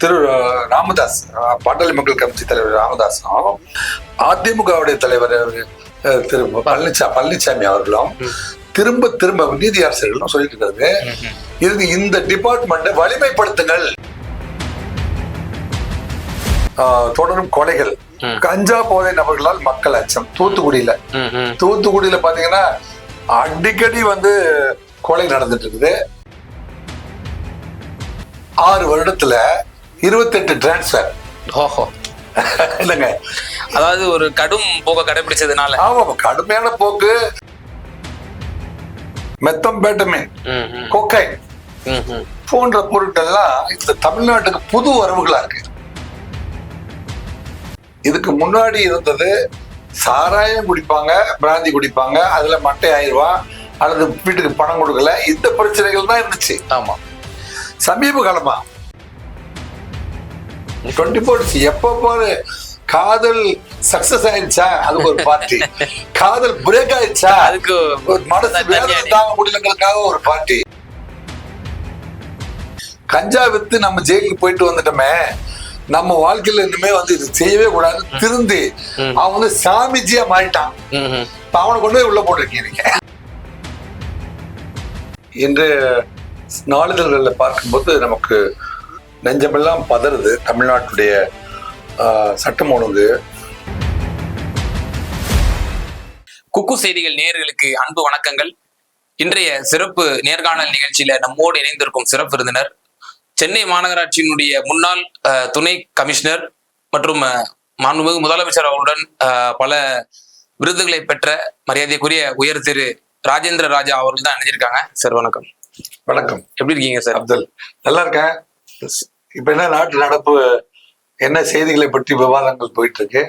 திரு ராமதாஸ், பாட்டாளி மக்கள் கட்சி தலைவர் ராமதாஸும் அதிமுகவுடைய தலைவர் திரு பழனிசாமி அவர்களும் திரும்ப திரும்ப நீதி அரசர்களும் சொல்லிட்டு இருக்கிறது இந்த டிபார்ட்மெண்ட்டை வலிமைப்படுத்துங்கள். தொடரும் கொலைகள், கஞ்சா போதை நபர்களால் மக்கள் அச்சம். தூத்துக்குடியில பாத்தீங்கன்னா அடிக்கடி கொலை நடந்துட்டு இருக்குது. 6 வருடத்துல 28 டிரான்ஸ்பர். இல்லங்க, அதாவது ஒரு கடும் போக்க கடைபிடிச்சதுனால. ஆமா, கடுமையான போக்கு. மெத்தம்பேட்டமின், கொக்கைன் போன்ற பொருட்கள்லாம் இந்த தமிழ்நாட்டுக்கு புது வரவுகளா இருக்கு. இதுக்கு முன்னாடி இருந்தது சாராயம் குடிப்பாங்க, பிராந்தி குடிப்பாங்க, அதுல மட்டை ஆயிடுவான் அல்லது வீட்டுக்கு பணம் கொடுக்கல, இந்த பிரச்சனைகள் தான் இருந்துச்சு. ஆமா, சமீப காலமா 24 எப்ப பாரு காதல் சக்சஸ் ஆயிடுச்சா அதுக்கு ஒரு பார்ட்டி, காதல் பிரேக் ஆயிடுச்சா அதுக்கு ஒரு மனசு தாங்க முடியலங்களுக்காக ஒரு பார்ட்டி. கஞ்சா வித்து நம்ம ஜெயிலுக்கு போயிட்டு வந்துட்டோமே, நம்ம வாழ்க்கையில இனிமே இது செய்யவே கூடாது திருந்தி அவன் சாமிஜியா மாறிட்டான். அவனை கொண்டு போய் உள்ள போட்டிருக்கீங்க. நீங்க இன்று நாளிதழ்கள்ல பார்க்கும்போது நமக்கு நெஞ்சமெல்லாம் பதறுது. தமிழ்நாட்டுடைய சட்டம் ஒழுங்கு. குக்கு செய்திகள் நேயர்களுக்கு அன்பு வணக்கங்கள். இன்றைய சிறப்பு நேர்காணல் நிகழ்ச்சியில நம்மோடு இணைந்திருக்கும் சிறப்பு விருந்தினர் சென்னை மாநகராட்சியினுடைய முன்னாள் துணை கமிஷனர் மற்றும் மாண்புமிகு முதலமைச்சர் அவர்களுடன் பல விருதுகளை பெற்ற மரியாதைக்குரிய உயர் திரு ராஜேந்திர ராஜா அவர்கள் தான் இணைஞ்சிருக்காங்க. சார் வணக்கம். வணக்கம். எப்படி இருக்கீங்க சார்? அப்துல், நல்லா இருக்கேன். இப்ப என்ன நாட்டு நடப்பு, என்ன செய்திகளை பற்றி விவாதங்கள் போயிட்டு இருக்கு?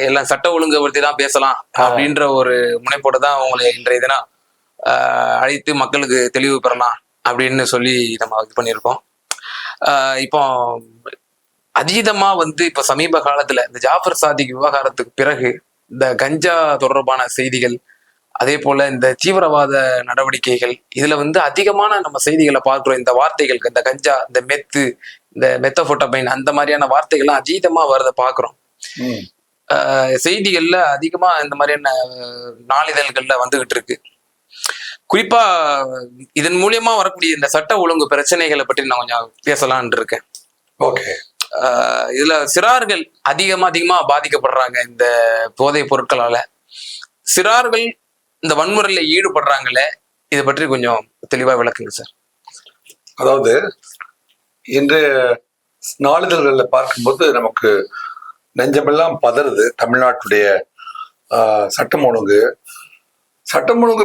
எல்லாம் சட்ட ஒழுங்கை பற்றி தான் பேசலாம் அப்படின்ற ஒரு முனைப்போடு தான் உங்களை இன்றைய தினம் அழைத்து மக்களுக்கு தெளிவு பெறலாம் அப்படின்னு சொல்லி நம்ம இது பண்ணியிருக்கோம். இப்போ அதீதமா இப்ப சமீப காலத்துல இந்த ஜாஃபர் சாதிக் விவகாரத்துக்கு பிறகு இந்த கஞ்சா தொடர்பான செய்திகள், அதே போல இந்த தீவிரவாத நடவடிக்கைகள், இதுல அதிகமான நம்ம செய்திகளை பார்க்கிறோம். இந்த வார்த்தைகள், இந்த கஞ்சா, இந்த மெத்து, இந்த மெத்தபோட்டமைன், அந்த மாதிரியான வார்த்தைகள்லாம் அதீதமா வரத பாக்குறோம். செய்திகள்ல அதிகமா இந்த மாதிரியான நாளிதழ்கள்ல வந்துகிட்டு இருக்கு. குறிப்பா இதன் மூலியமா வரக்கூடிய இந்த சட்ட ஒழுங்கு பிரச்சனைகளை பற்றி நான் கொஞ்சம் பேசலான் இருக்கேன். ஓகே. இதுல சிறார்கள் அதிகமா பாதிக்கப்படுறாங்க இந்த போதைப் பொருட்களால. சிறார்கள் இந்த வன்முறையில ஈடுபடுறாங்களே, இதை பற்றி கொஞ்சம் தெளிவா விளக்குங்க சார். அதாவது இன்று நாளிதழ்கள்ல பார்க்கும்போது நமக்கு நெஞ்சமெல்லாம் பதறுது. தமிழ்நாட்டுடைய சட்டம் ஒழுங்கு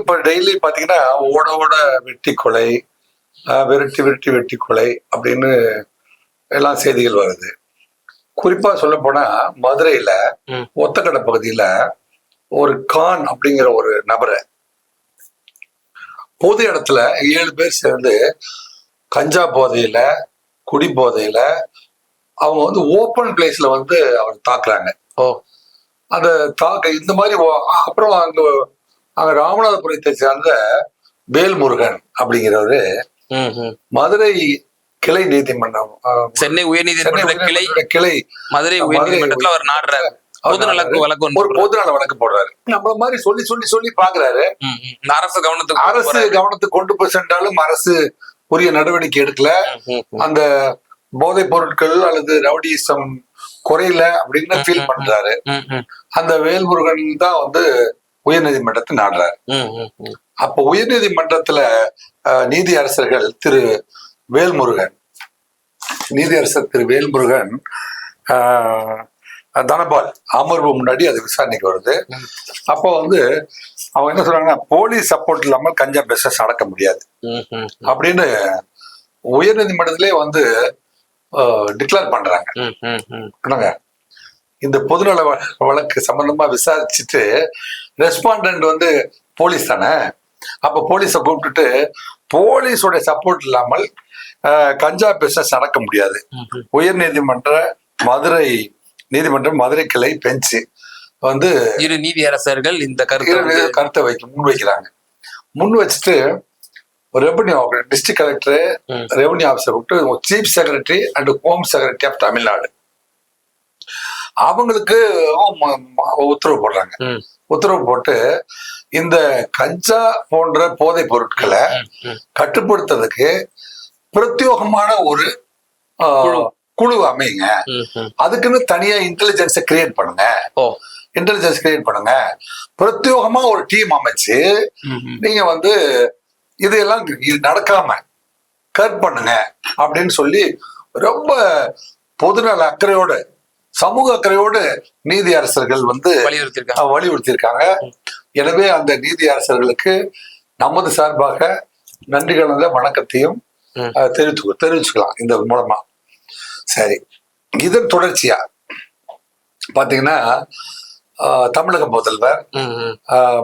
இப்ப டெய்லி பாத்தீங்கன்னா ஓட வெட்டி கொலை, வெட்டி கொலை அப்படின்னு எல்லாம் செய்திகள் வருது. குறிப்பா சொல்ல போனா மதுரையில ஒத்தக்கடை பகுதியில ஒரு கான் அப்படிங்கிற ஒரு நபரை பொது இடத்துல 7 பேர் சேர்ந்து கஞ்சா போதையில, குடி போதையில அவங்க ஓப்பன் பிளேஸ்ல அவர் தாக்குறாங்க. அந்த இந்த மாதிரி அப்புறம் அங்க ராமநாதபுரத்தை சேர்ந்த வேல்முருகன் அப்படிங்கிறவரு மதுரை கிளை நீதிமன்றம், சென்னை உயர்நீதிமன்ற கிளை மதுரை உயர்நீதிமன்றத்துல அவர் நாடுறாரு. ஒரு பொதுநல வழக்கு போடுறாரு. நம்மள மாதிரி சொல்லி பாக்குறாரு. அரசு கவனத்துக்கு கொண்டு போய் சென்றாலும் அரசு உரிய நடவடிக்கை எடுக்கல. அந்த போதைப் பொருட்கள் அல்லது ரவுடிசம் குறையல அப்படின்னு ஃபீல் பண்றாரு. அந்த வேல்முருகன் தான் உயர்நீதிமன்றத்தை நாடுறாரு. அப்ப உயர்நீதிமன்றத்துல நீதியரசர் திரு வேல்முருகன் தனபால் அமர்வு முன்னாடி அது விசாரணைக்கு வருது. அப்போ அவங்க என்ன சொல்றாங்கன்னா, போலீஸ் சப்போர்ட் இல்லாமல் கஞ்சா பிசினஸ் நடக்க முடியாது அப்படின்னு உயர்நீதிமன்றத்திலே டிக்ளேர் பண்றாங்க. இந்த பொதுநல வழக்கு சம்பந்தமா விசாரிச்சுட்டு ரெஸ்பாண்டன்ட் போலீஸ் தானே, அப்ப போலீஸை கூப்பிட்டுட்டு போலீஸோட சப்போர்ட் இல்லாமல் கஞ்சா பிசினஸ் நடக்க முடியாது. உயர் நீதிமன்றம் மதுரை கிளை பெஞ்சு இரு நீதியரசர்கள் இந்த கருத்தை முன் வைக்கிறாங்க. முன் வச்சுட்டு ஒரு revenue district collector, revenue officer கூப்பிட்டு chief secretary and home secretary of Tamil Nadu அவங்களுக்கு உத்தரவு போடுறாங்க. உத்தரவு போட்டு இந்த கஞ்சா போன்ற போதைப் பொருட்களை கட்டுப்படுத்துறதுக்கு பிரத்யேகமான ஒரு குழு அமைங்க, அதுக்குன்னு தனியா இன்டெலிஜென்ஸ் கிரியேட் பண்ணுங்க, பிரத்யேகமா ஒரு டீம் அமைச்சு நீங்க வந்து இதெல்லாம் நடக்காம கட் பண்ணுங்க அப்படின்னு சொல்லி ரொம்ப பொதுநல அக்கறையோடு சமூக அக்கறையோடு நீதி அரசர்கள் வந்து வலியுறுத்தியிருக்காங்க. எனவே அந்த நீதி அரசர்களுக்கு நமது சார்பாக நன்றி கலந்த வணக்கத்தையும் தெரிவிச்சுக்கலாம் இந்த மூலமா. சரி, இதன் தொடர்ச்சியா பாத்தீங்கன்னா தமிழக முதல்வர்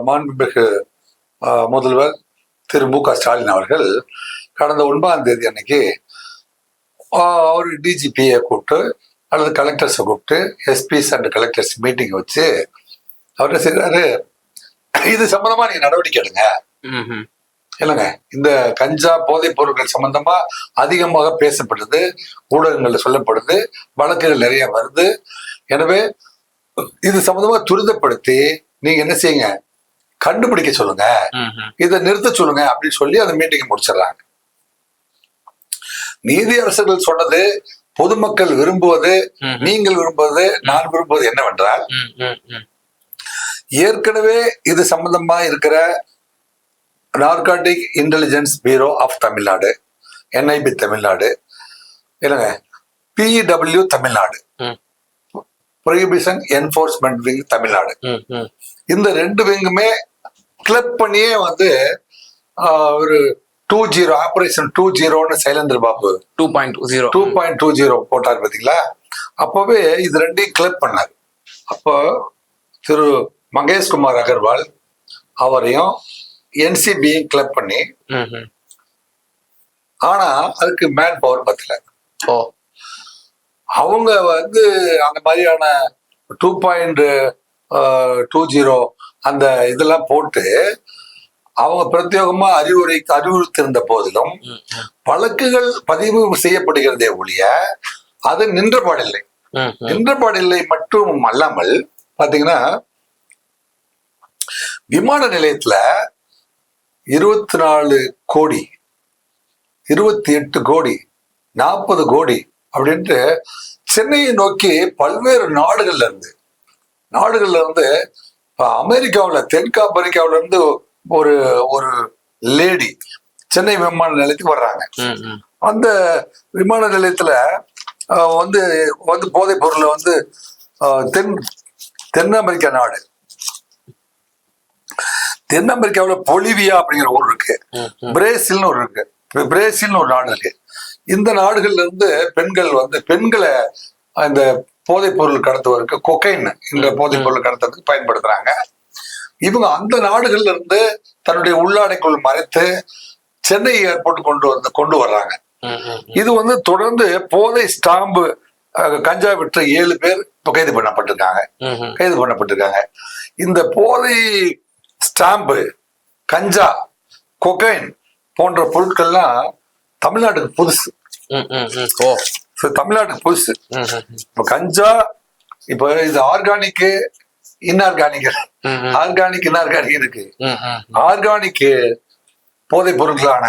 மாண்புமிகு முதல்வர் திரு மு.க. ஸ்டாலின் அவர்கள் கடந்த 9ஆம் தேதி அன்னைக்கு அவர் டிஜிபியை கூப்பிட்டு அல்லது கலெக்டர்ஸை கூப்பிட்டு எஸ்பிஸ் அண்ட் கலெக்டர்ஸ் மீட்டிங் வச்சு அவர்கிட்ட செய்யறாரு, இது சம்பந்தமா நீங்க நடவடிக்கை எடுங்க. இல்லைங்க, இந்த கஞ்சா போதைப் பொருட்கள் சம்பந்தமா அதிகமாக பேசப்படுது, ஊடகங்கள்ல சொல்லப்படுது, வழக்குகள் நிறைய வருது. எனவே இது சம்பந்தமா துரிதப்படுத்தி நீங்க என்ன செய்யுங்க, கண்டுபிடிக்க சொல்லுங்க, இதை நிறுத்த சொல்லுங்க அப்படின்னு சொல்லி அந்த மீட்டிங் முடிச்சிடறாங்க. நீதி அரசர்கள் சொன்னது பொதுமக்கள் விரும்புவது, நீங்கள் விரும்புவது, நான் விரும்புவது என்னவென்றால், ஏற்கனவே இது சம்பந்தமா இருக்கிற narcotic intelligence bureau of Tamil Nadu, NIB Tamil Nadu, இல்லைங்க PW Tamil Nadu, prohibition enforcement wing Tamil Nadu, இந்த 2 விங்குமே கிளப் பண்ணியே வந்து ஒரு 2.0 ஆபரேஷன் 2.0ன்னு சைலேந்திர பாபு 2.20 போட்டார் பாத்தீங்களா. அப்பவே இது 2ஐயும் கிளப் பண்ணார். அப்போ திரு மகேஷ்குமார் அகர்வால் அவரையும் என்சிபியும் கிளப் பண்ணி, ஆனா அதுக்கு மேன் பவர் பத்தல. அவங்க வந்து அந்த மாதிரியான 2.20 அந்த இதெல்லாம் போட்டு அவங்க பிரத்யேகமா அறிவுறுத்திருந்த போதிலும் வழக்குகள் பதிவு செய்யப்படுகிறதே ஒழிய அது நின்றபாடில்லை மட்டும் அல்லாமல் பாத்தீங்கன்னா விமான நிலையத்துல 24 கோடி 28 கோடி 40 கோடி அப்படின்ட்டு சென்னையை நோக்கி பல்வேறு நாடுகள்ல இருந்து அமெரிக்காவில் தென்காப்பரிக்காவில இருந்து ஒரு ஒரு லேடி சென்னை விமான நிலையத்துக்கு வர்றாங்க. அந்த விமான நிலையத்துல வந்து போதைப் பொருளை வந்து தென் அமெரிக்கா நாடு, தென் அமெரிக்காவில் பொலிவியா அப்படிங்கிற ஊர் இருக்கு, பிரேசில்னு ஒரு நாடு இருக்கு. இந்த நாடுகள்ல இருந்து பெண்களை அந்த போதைப் பொருள் கடத்துவதற்கு கொக்கைன் என்ற போதைப் பொருள் கடத்துறதுக்கு பயன்படுத்துறாங்க. இவங்க அந்த நாடுகள்ல இருந்து தன்னுடைய உள்ளாடைக்குள் மறைத்து சென்னை ஏர்போர்ட் கொண்டு வர்றாங்க. இது வந்து தொடர்ந்து போதை ஸ்டாம்பு கஞ்சா விற்ற 7 பேர் கைது பண்ணப்பட்டிருக்காங்க. இந்த போதை ஸ்டாம்பு, கஞ்சா, கொக்கைன் போன்ற பொருட்கள்லாம் தமிழ்நாட்டுக்கு புதுசு. இப்ப கஞ்சா, இப்ப இது ஆர்கானிக் இன்ஆர்கானிக் இருக்கு. ஆர்கானிக் போதைப் பொருட்களான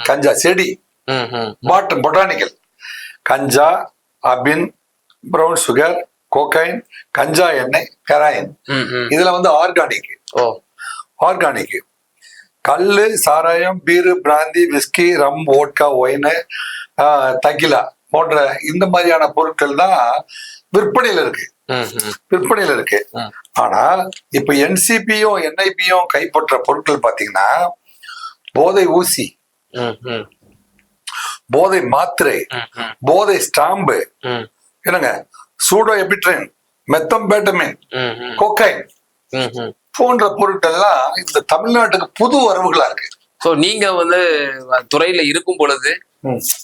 கஞ்சா செடி, பொட்டானிக்கல் கஞ்சா, அபின், பிரவுன் சுகர், கோகைன், கஞ்சா எண்ணெய், ஹெராயின், இதுல வந்து ஆர்கானிக் கல்லு, சாராயம், பீரு, பிராந்தி, விஸ்கி, ரம், வோட்கா, ஒயின், தகிலா போன்ற இந்த மாதிரியான பொருட்கள் தான் விற்பனையில இருக்கு. ஆனா இப்ப என்சிபியும் என்ஐபியும் கைப்பற்ற பொருட்கள் பாத்தீங்கன்னா போதை ஊசி, போதை மாத்திரை, போதை ஸ்டாம்பு, என்னங்க சூடோ எபிட்ரின், மெத்தம்பேட்டமின், கொக்கைன் போன்ற பொருட்கள்லாம் இந்த தமிழ்நாட்டுக்கு புது வரவுகளா இருக்கு. சோ நீங்க வந்து துறையில இருக்கும் பொழுது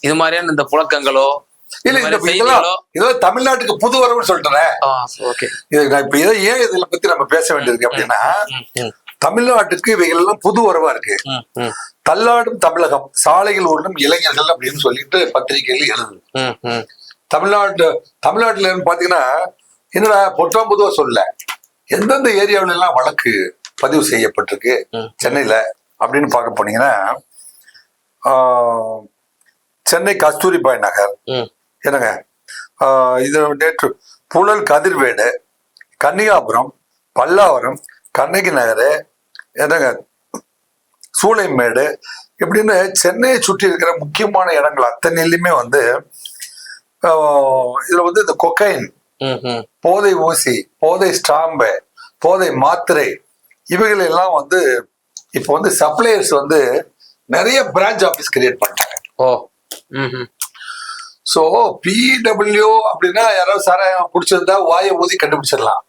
இது மாதிரியான இந்த புழக்கங்களோ இதெல்லாம் தமிழ்நாட்டுக்கு புது வரவுன்னு சொல்லிட்டேன். இப்ப ஏன் இதுல பத்தி நம்ம பேச வேண்டியிருக்கு அப்படின்னா, தமிழ்நாட்டுக்கு இவைகள் எல்லாம் புது வரவா இருக்கு. தள்ளாடும் தமிழகம், சாலையில் ஓடும் இளைஞர்கள் அப்படின்னு சொல்லிட்டு பத்திரிகைகள் எழுதுது. தமிழ்நாட்டுல பாத்தீங்கன்னா என்னடா பொட்டாம் பொதுவா சொல்ல, எந்தெந்த ஏரியாவில எல்லாம் வழக்கு பதிவு செய்யப்பட்டிருக்கு சென்னையில அப்படின்னு பார்க்க போனீங்கன்னா, சென்னை கஸ்தூரிபாய் நகர், என்னங்க இது நேற்று புழல் கதிர்வேடு, கன்னிகாபுரம், பல்லாவரம், கண்ணகி நகர், என்னங்க சூளைமேடு, இப்படின்னு சென்னையை சுற்றி இருக்கிற முக்கியமான இடங்கள் அத்தனையிலுமே வந்து இதுல வந்து இந்த கொக்கைன், போதை ஊசி, போதை ஸ்டாம்பு, போதை மாத்திரை, இவைகள் எல்லாம் வந்து இப்போ வந்து சப்ளையர்ஸ் வந்து நிறைய பிரான்ச் ஆபீஸ் கிரியேட் பண்ணிட்டாங்க. சோ பிடபிள்யூ அப்படின்னா யாராவது சாராயம் குடிச்சிருந்தா வாயை ஊதி கண்டுபிடிச்சிடலாம்.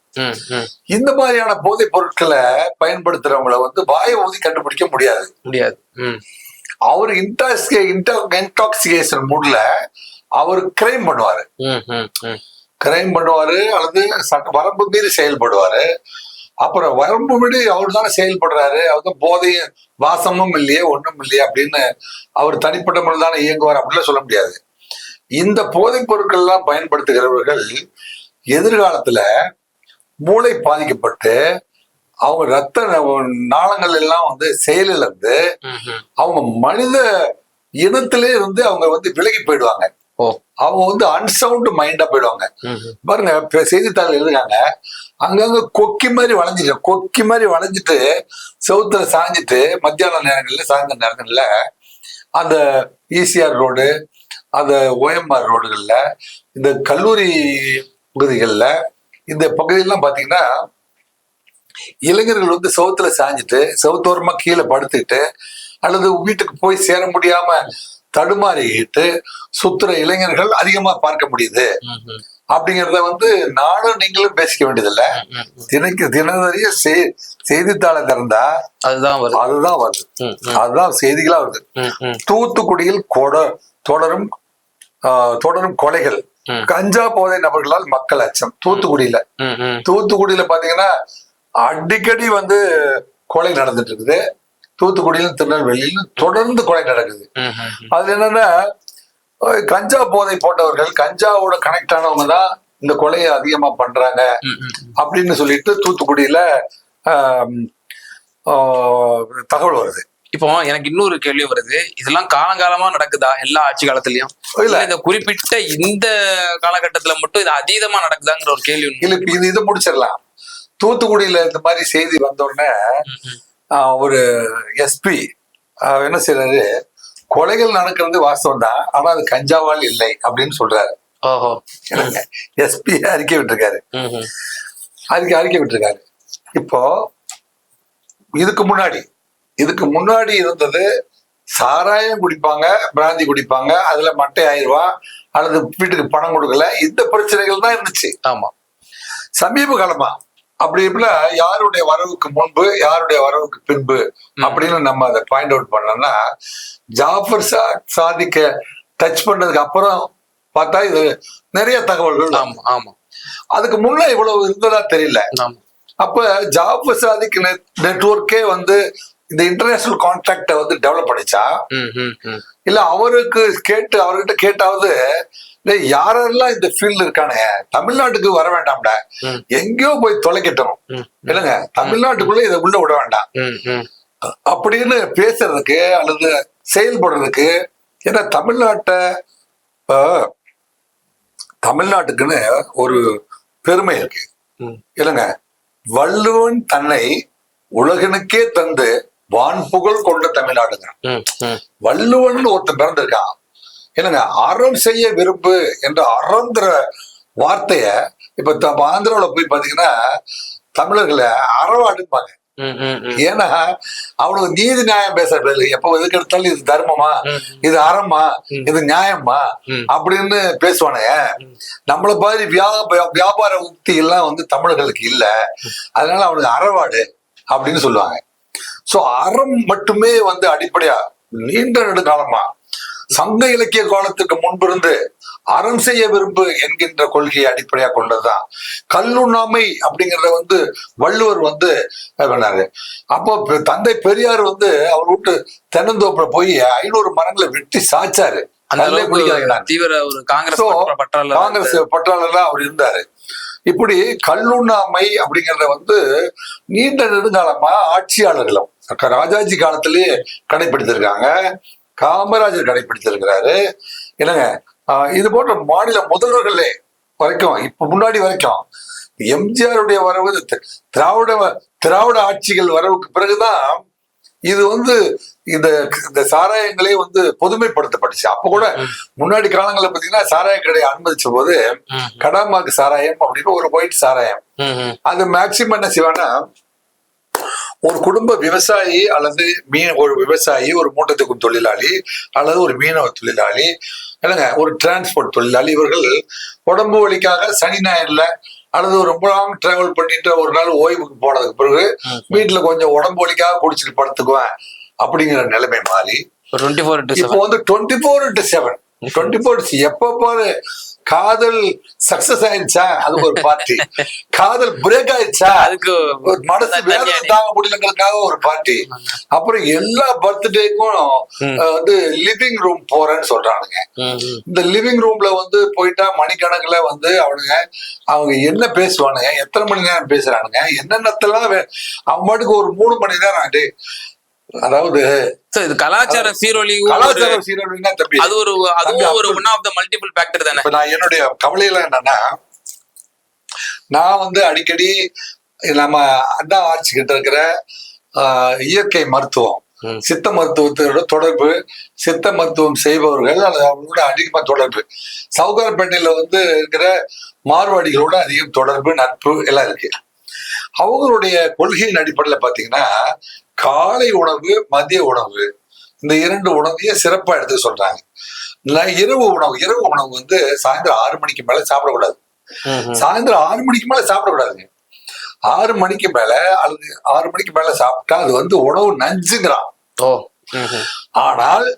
இந்த மாதிரியான போதைப் பொருட்களை பயன்படுத்துறவங்களை வந்து வாயை ஊதி கண்டுபிடிக்க முடியாது. அவர் இன்டாக்சிகேஷன் மூட்ல அவர் கிரைம் பண்ணுவாரு, அல்லது வரம்பு மீறி செயல்படுவாரு. அப்புறம் வரம்பு மீறி அவர் தானே செயல்படுறாரு, அவர் போதையும் வாசமும் இல்லையே ஒண்ணும் இல்லையே அப்படின்னு அவர் தனிப்பட்ட முறையில் தானே இயங்குவார் அப்படிலாம் சொல்ல முடியாது. இந்த போதைப் பொருட்கள் எல்லாம் பயன்படுத்துகிறவர்கள் எதிர்காலத்துல மூளை பாதிக்கப்பட்டு அவங்க ரத்த நாளங்கள் எல்லாம் வந்து செயலிழந்து அவங்க மனித இனத்திலே இருந்து அவங்க வந்து விலகி போயிடுவாங்க. அவங்க வந்து அன்சவுண்ட் மைண்டா போயிடுவாங்க. பாருங்க, செய்தித்தாள் எழுதுறாங்க, அங்கங்க கொக்கி மாதிரி வளைஞ்சிட்டு செவுத்துல சாஞ்சிட்டு மத்தியான நேரங்கள்ல சாயந்தர நேரங்கள்ல அந்த ஈசிஆர் ரோடு, அந்த ஓஎம்ஆர் ரோடுகள்ல, இந்த கல்லூரி பகுதிகள்ல, இந்த பகுதியெல்லாம் பாத்தீங்கன்னா இளைஞர்கள் வந்து செவுத்துல சாஞ்சிட்டு செவுத்தோரமா கீழே படுத்துக்கிட்டு அல்லது வீட்டுக்கு போய் சேர முடியாம தடுமாறிட்டு சுத்துற இளைஞர்கள் அதிகமா பார்க்க முடியுது. அப்படிங்கறத வந்து நானும் நீங்களும் பேசிக்க வேண்டியதில்லை. தினசரிய செய்தித்தாளை திறந்தா அதுதான் வருது, அதுதான் செய்திகளா வருது. தூத்துக்குடியில் தொடரும் கொலைகள், கஞ்சா போதை நபர்களால் மக்கள் அச்சம். தூத்துக்குடியில பாத்தீங்கன்னா அடிக்கடி வந்து கொலை நடந்துட்டு இருக்குது. தூத்துக்குடியிலும் திருநெல்வேலியிலும் தொடர்ந்து கொலை நடக்குது. அது என்னன்னா, கஞ்சா போதை போட்டவர்கள், கஞ்சாவோட கனெக்ட் ஆனவங்க தான் இந்த கொலையை அதிகமா பண்றாங்க அப்படின்னு சொல்லிட்டு தூத்துக்குடியில தகவல் வருது. இப்போ எனக்கு இன்னொரு கேள்வி வருது, இதெல்லாம் காலங்காலமா நடக்குதா எல்லா ஆட்சி காலத்திலயும், இல்ல இந்த குறிப்பிட்ட இந்த காலகட்டத்துல மட்டும் இது அதீதமா நடக்குதாங்கிற ஒரு கேள்வி. இல்ல, இதை முடிச்சிடலாம். தூத்துக்குடியில இந்த மாதிரி செய்தி வந்த உடனே ஒரு எஸ்பி என்ன செய்யறாரு, கொலைகள் நடக்கிறது வாஸ்தவம் தான், ஆனா அது கஞ்சாவால் இல்லை அப்படின்னு சொல்றாரு. எஸ்பி அறிக்கை விட்டுருக்காரு. இப்போ இதுக்கு முன்னாடி இருந்தது சாராயம் குடிப்பாங்க, பிராந்தி குடிப்பாங்க, அதுல மட்டை 1000 ரூபாய் அல்லது வீட்டுக்கு பணம் கொடுக்கல, இந்த பிரச்சனைகள் தான் இருந்துச்சு. ஆமா, சமீப காலமா அப்படி இப்படி யாருடைய வரவுக்கு முன்பு யாருடைய வரவுக்கு பின்பு அப்படின்னு நம்ம அதை பாயிண்ட் அவுட் பண்ணோம்னா, ஜாஃபர் சாதிக்க டச் பண்ணதுக்கு அப்புறம் பார்த்தா இது நிறைய தகவல்கள். அதுக்கு முன்ன இவ்வளவு இருந்ததா தெரியல. அப்ப ஜாஃபர் சாதிக் நெட்வொர்க்கே வந்து இந்த இன்டர்நேஷனல் கான்ட்ராக்ட வந்து டெவலப் பண்ணிச்சா, இல்ல அவர்கிட்ட கேட்டாவது யாரெல்லாம் இந்த ஃபீல்டு இருக்கானே தமிழ்நாட்டுக்கு வர வேண்டாம்டா, எங்கேயோ போய் தொலைக்கட்டும், இல்லைங்க தமிழ்நாட்டுக்குள்ள இதை உள்ள விட வேண்டாம் அப்படின்னு பேசுறதுக்கு அல்லது செயல்படுறதுக்கு. ஏன்னா தமிழ்நாட்டுக்குன்னு ஒரு பெருமை இருக்கு, இல்லைங்க. வள்ளுவன் தன்னை உலகனுக்கே தந்து வான்புகழ் கொண்ட தமிழ்நாடுங்க. வள்ளுவன் ஒருத்தன் பிறந்திருக்கான், என்னங்க. அறம் செய்ய விரும்பு என்ற அறந்திர வார்த்தைய இப்ப ஆந்திராவில போய் பாத்தீங்கன்னா தமிழர்களை அறவாடுப்பாங்க. ஏன்னா அவனுக்கு நீதி நியாயம் பேசுறது எப்ப எதுக்கு எடுத்தாலும் இது தர்மமா, இது அறமா, இது நியாயமா அப்படின்னு பேசுவானே. நம்மள மாதிரி வியாபார உக்தி எல்லாம் வந்து தமிழர்களுக்கு இல்ல, அதனால அவனுக்கு அறவாடு அப்படின்னு சொல்லுவாங்க. சோ அறம் மட்டுமே வந்து அடிப்படையா நீண்ட நெடுங்காலமா சங்க இலக்கிய காலத்துக்கு முன்பிருந்து அறம் செய்ய விரும்பு என்கின்ற கொள்கையை அடிப்படையா கொண்டதுதான். கல்லுண்ணாமை அப்படிங்கறத வந்து வள்ளுவர் வந்து பண்ணாரு. அப்போ தந்தை பெரியார் வந்து அவர் விட்டு தென்னந்தோப்புல போய் 500 மரங்களை வெட்டி சாய்ச்சாரு. தீவிர ஒரு காங்கிரஸ் பற்றாளரா அவர் இருந்தாரு. இப்படி கல்லுண்ணாமை அப்படிங்கறத வந்து நீண்ட நெடுங்காலமா ஆட்சியாளர்களும் ராஜாஜி காலத்திலேயே கடைபிடித்திருக்காங்க, காமராஜர் கடைபிடித்திருக்கிறாரு. என்னங்க இது போன்ற மாநில முதல்வர்களே வரைக்கும் இப்ப முன்னாடி வரைக்கும் எம்ஜிஆருடைய வரவு திராவிட ஆட்சிகள் வரவுக்கு பிறகுதான் இது வந்து இந்த சாராயங்களே வந்து பொதுமைப்படுத்தப்பட்டுச்சு. அப்ப கூட முன்னாடி காலங்களில் பாத்தீங்கன்னா சாராய கடையை அனுமதிச்ச போது கடாமாக்கு சாராயம் அப்படின்னு ஒரு ஒயிட் சாராயம், அது மேக்சிமம் என்ன செய்வாங்கன்னா ஒரு குடும்ப விவசாயி அல்லது ஒரு விவசாயி, ஒரு மூட்டத்துக்கும் தொழிலாளி அல்லது ஒரு மீனவ தொழிலாளி, இல்லைங்க ஒரு டிரான்ஸ்போர்ட் தொழிலாளி, இவர்கள் உடம்பு வலிக்காக சனி ஞாயிறுல அல்லது ரொம்ப லாங் டிராவல் பண்ணிட்டு ஒரு நாள் ஓய்வுக்கு போனதுக்கு பிறகு வீட்டுல கொஞ்சம் உடம்பு வலிக்காக குடிச்சிட்டு படுத்துக்குவேன் அப்படிங்கிற நிலைமை மாறி இப்போ வந்து 24/7 எப்ப பாரு காதல் சக்சஸ் ஆயிடுச்சா அதுக்கு ஒரு பார்ட்டி, காதல் பிரேக் ஆயிடுச்சா அதுக்கு மனசு வேதனை தாங்க முடியலங்கிறதுக்காக ஒரு பார்ட்டி, அப்புறம் எல்லா பர்த்டேக்கும் வந்து லிவிங் ரூம் போறேன்னு சொல்றானுங்க. இந்த லிவிங் ரூம்ல வந்து போயிட்டா மணிக்கணக்குல வந்து அவங்க என்ன பேசுவானுங்க, எத்தனை மணி நேரம் பேசுறானுங்க, என்னென்னத்தெல்லாம் அவன் பாட்டுக்கு ஒரு 3 மணி நேரம். அதாவது இது கலாச்சார சீரழிவு, தம்பி அது அதுவும் ஒரு one of the multiple factor தானே. நான் என்னுடைய கவலையில என்னன்னா, நான் வந்து அடிக்கடி நம்ம அண்ணா ஆட்சி கிட்ட இருக்கிற இயற்கை மருத்துவம், சித்த மருத்துவத்தோட தொடர்பு, சித்த மருத்துவம் செய்பவர்கள் அல்லது அவங்களோட அதிகமா தொடர்பு, சவுகார்பேட்டையில வந்து இருக்கிற மார்வாடிகளோட அதிகம் தொடர்பு, நட்பு எல்லாம் இருக்கு. அவங்களுடைய கொள்கையின் அடிப்படையில பாத்தீங்கன்னா காலை உணவு, மதிய உணவு, இந்த 2 உணவையும் சிறப்பா எடுத்து சொல்றாங்க. இரவு உணவு வந்து சாயந்தரம் 6 மணிக்கு மேல சாப்பிடக்கூடாது. சாயந்தரம் 6 மணிக்கு மேல சாப்பிடக்கூடாதுங்க. 6 மணிக்கு மேல அல்லது 6 மணிக்கு மேல சாப்பிட்டா அது வந்து உணவு நஞ்சுங்கிறான். ஆனால்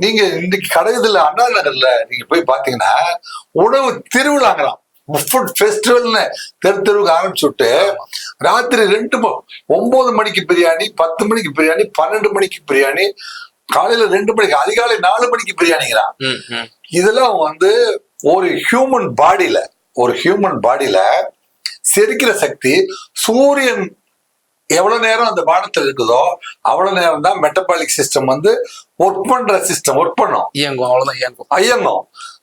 நீங்க இன்னைக்கு கடையில அண்ணா நகர்ல நீங்க போய் பாத்தீங்கன்னா உணவு திருவிழாங்கிறான், ஃபுட் ஃபெஸ்டிவல்னு தெருவுக்கு ஆரம்பிச்சு விட்டு ராத்திரி 9 மணிக்கு பிரியாணி, 10 மணிக்கு பிரியாணி, 12 மணிக்கு பிரியாணி, காலையில 2 மணிக்கு, அதிகாலை 4 மணிக்கு பிரியாணிங்கிறான். இதெல்லாம் வந்து ஒரு ஹியூமன் பாடியில செரிக்கிற சக்தி சூரியன் எவ்வளவு நேரம் அந்த பானத்தில் இருக்குதோ அவ்வளவு நேரம் தான் மெட்டபாலிக் சிஸ்டம் வந்து ஒர்க் பண்ணும், இயங்கும்.